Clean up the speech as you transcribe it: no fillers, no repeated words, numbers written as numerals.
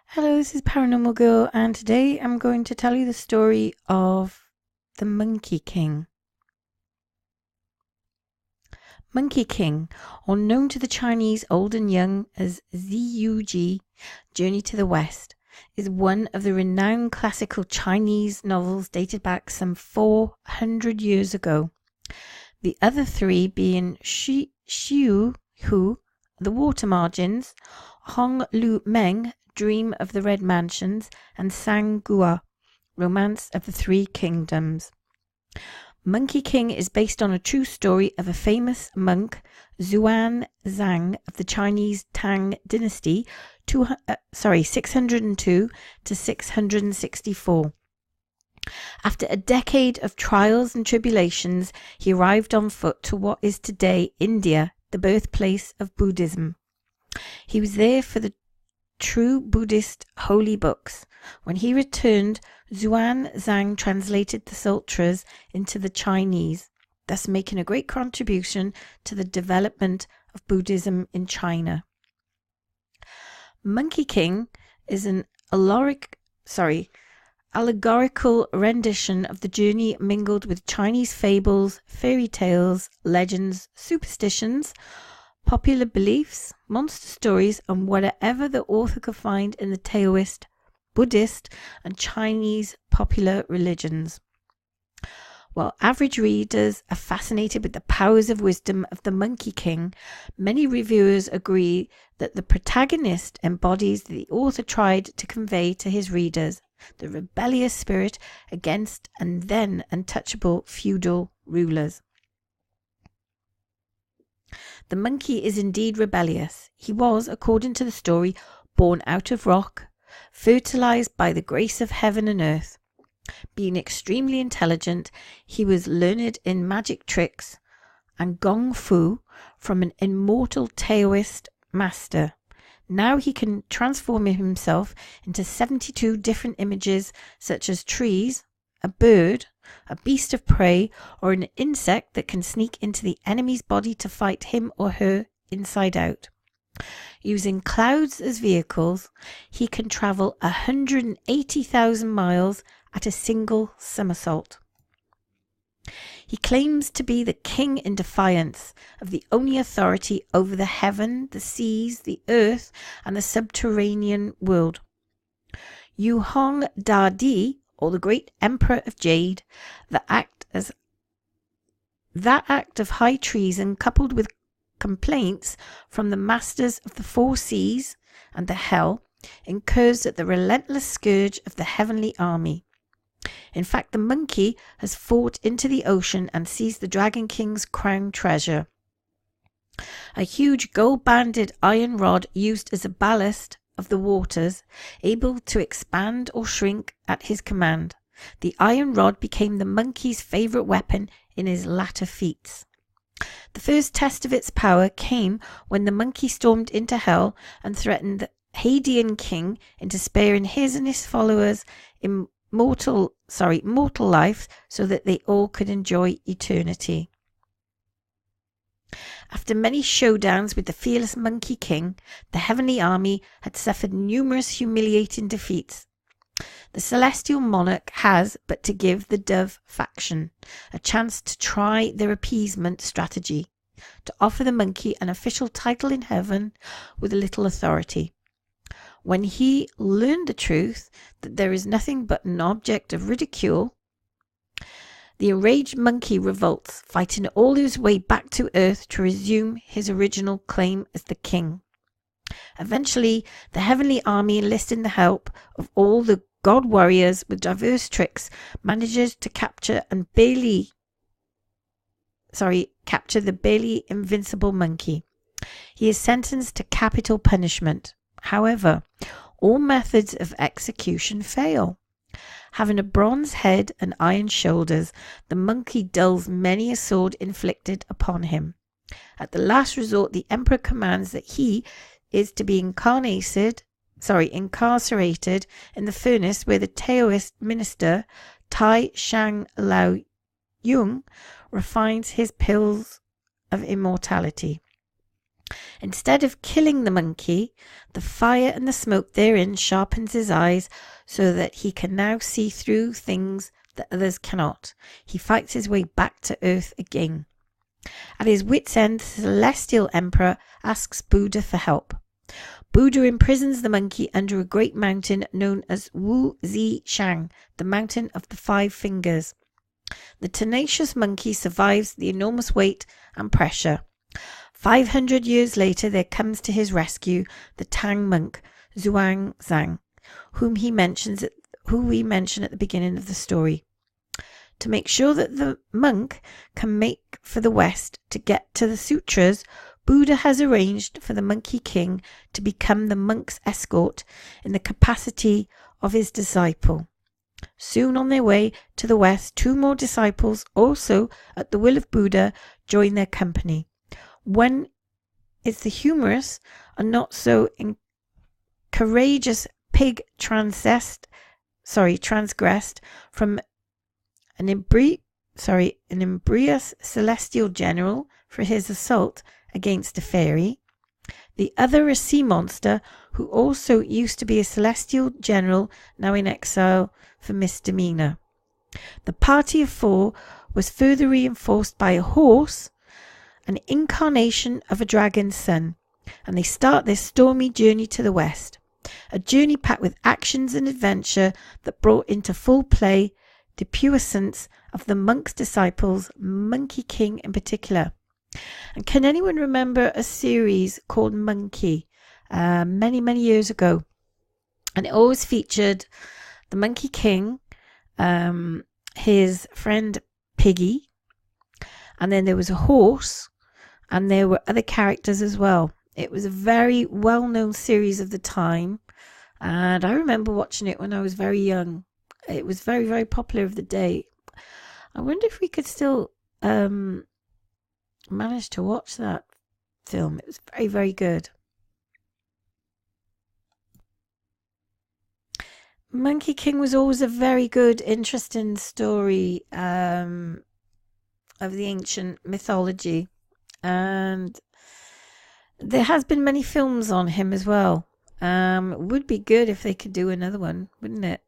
Hello, this is Paranormal Girl, and today I'm going to tell you the story of the Monkey King. Monkey King, or known to the Chinese old and young as Ziyuji, Journey to the West, is one of the renowned classical Chinese novels dated back some 400 years ago. The other three being Xiu Hu, The Water Margins, Hong Lu Meng, Dream of the Red Mansions, and Sang Gua, Romance of the Three Kingdoms. Monkey King is based on a true story of a famous monk, Xuan Zang of the Chinese Tang Dynasty, 602 to 664. After a decade of trials and tribulations, he arrived on foot to what is today India, the birthplace of Buddhism. He was there for the true Buddhist holy books. When he returned, Xuan Zang translated the sutras into the Chinese, thus making a great contribution to the development of Buddhism in China. Monkey King is an allegorical rendition of the journey mingled with Chinese fables, fairy tales, legends, superstitions, popular beliefs, monster stories, and whatever the author could find in the Taoist, Buddhist, and Chinese popular religions. While average readers are fascinated with the powers of wisdom of the Monkey King, many reviewers agree that the protagonist embodies the author tried to convey to his readers, the rebellious spirit against and then untouchable feudal rulers. The monkey is indeed rebellious. He was, according to the story, born out of rock, fertilized by the grace of heaven and earth. Being extremely intelligent, he was learned in magic tricks and gong fu from an immortal Taoist master. Now he can transform himself into 72 different images, such as trees, a bird, a beast of prey, or an insect that can sneak into the enemy's body to fight him or her inside out. Using clouds as vehicles, he can travel 180,000 miles at a single somersault. He claims to be the king in defiance of the only authority over the heaven, the seas, the earth, and the subterranean world. Yu Hong Da Di, or the great emperor of Jade, that act of high treason coupled with complaints from the masters of the four seas and the hell, incurs at the relentless scourge of the heavenly army. In fact, the monkey has fought into the ocean and seized the Dragon King's crown treasure, a huge gold-banded iron rod used as a ballast of the waters, able to expand or shrink at his command. The iron rod became the monkey's favourite weapon in his latter feats. The first test of its power came when the monkey stormed into hell and threatened the Hadean king into sparing his and his followers mortal life so that they all could enjoy eternity. After many showdowns with the fearless Monkey King, the heavenly army had suffered numerous humiliating defeats. The celestial monarch has but to give the Dove faction a chance to try their appeasement strategy, to offer the monkey an official title in heaven with a little authority. When he learned the truth that there is nothing but an object of ridicule, the enraged monkey revolts, fighting all his way back to earth to resume his original claim as the king. Eventually, the heavenly army, enlisting the help of all the god warriors with diverse tricks, manages to capture the barely invincible monkey. He is sentenced to capital punishment. However, all methods of execution fail. Having a bronze head and iron shoulders, the monkey dulls many a sword inflicted upon him. At the last resort, the emperor commands that he is to be incarcerated in the furnace where the Taoist minister Tai Shang Lao Yung refines his pills of immortality. Instead of killing the monkey, the fire and the smoke therein sharpens his eyes so that he can now see through things that others cannot. He fights his way back to Earth again. At his wit's end, the celestial emperor asks Buddha for help. Buddha imprisons the monkey under a great mountain known as Wu Zi Shang, the mountain of the 5 fingers. The tenacious monkey survives the enormous weight and pressure. 500 years later, there comes to his rescue the Tang monk, Zhuang Zhang, who we mention at the beginning of the story. To make sure that the monk can make for the west to get to the sutras, Buddha has arranged for the Monkey King to become the monk's escort in the capacity of his disciple. Soon on their way to the west, 2 more disciples, also at the will of Buddha, join their company. One is the humorous and not so courageous pig transgressed from an imbrious celestial general for his assault against a fairy. The other a sea monster who also used to be a celestial general, now in exile for misdemeanor. The party of 4 was further reinforced by a horse, an incarnation of a dragon's son, and they start their stormy journey to the west. A journey packed with actions and adventure that brought into full play the puissance of the monk's disciples, Monkey King in particular. And can anyone remember a series called Monkey many, many years ago? And it always featured the Monkey King, his friend Piggy, and then there was a horse, and there were other characters as well. It was a very well-known series of the time, and I remember watching it when I was very young. It was very, very popular of the day. I wonder if we could still manage to watch that film. It was very, very good. Monkey King was always a very good, interesting story of the ancient mythology. And there has been many films on him as well. It would be good if they could do another one, wouldn't it?